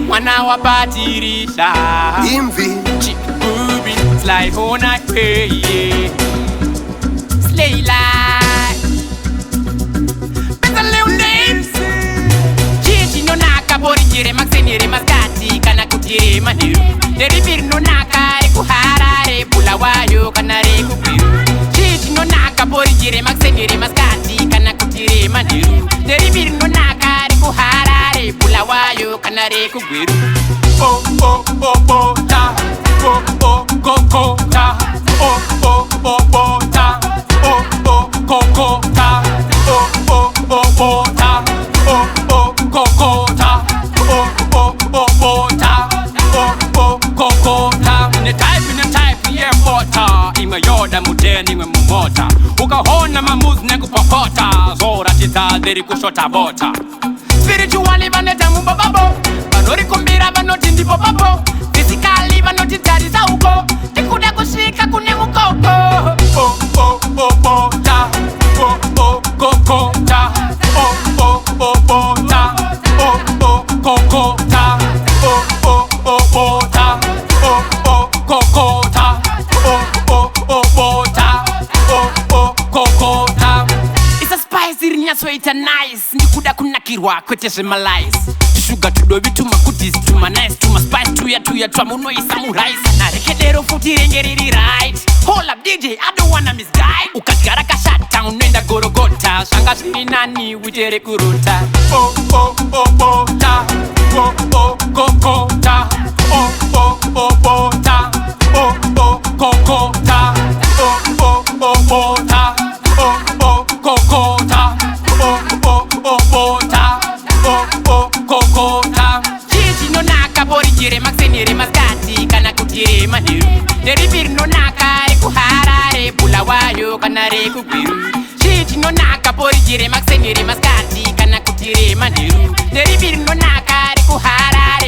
mwana wa pati risha imvi Chibubi Slaiya ona peye Slaiya Bezaleel names Chichi no naka borigire maxenire maskati kana kutire maniru Deribir no naka ekuharare bulawayo kana rekubiru Chichi no naka borigire maxenire maskati kana kutire maniru Deribir no naka ekuharare bulawayo kana rekubiru Oh oh oh Bota oh oh Bota oh oh Bota oh oh Bota oh oh Bota oh oh Bota oh oh Bota oh oh Bota ne type yeah Bota imwe yoda mudeni imwe mumota ukahona mamuzi nekupopota zora titadhiri kushota Bota spiritually vaneta mubababo vanorikumbira vanoti ndipo papo physically vanotitarisa uko tikuda kusvika kune mukoko oh oh Bota oh oh Kokota oh oh Bota oh oh Kokota oh oh Bota oh oh Kokota oh oh Bota oh oh Kokota. It's a spicy rinyasoita nice ndikuda kunakirwa kwete zvemalice sugar tudovi tumakutis tumanice tumaspice tuya twamunoisa murice narekedero futi renge riri right hold up DJ I don't wanna misguide ukadyara kashata unoenda gorogota zvanga zviri nani utere kurota oh oh Bota oh oh Kokota oh oh Bota oh oh Kokota oh oh Bota oh oh Kokota oh oh Bota oh oh Kokota Chichi no naka borigire maxenire maskati kana kutire maniru Deribir no naka ekuharare bulawayo kana rekubiru Chichi no naka borigire maxenire maskati kana kutire maniru Deribir no naka ekuharare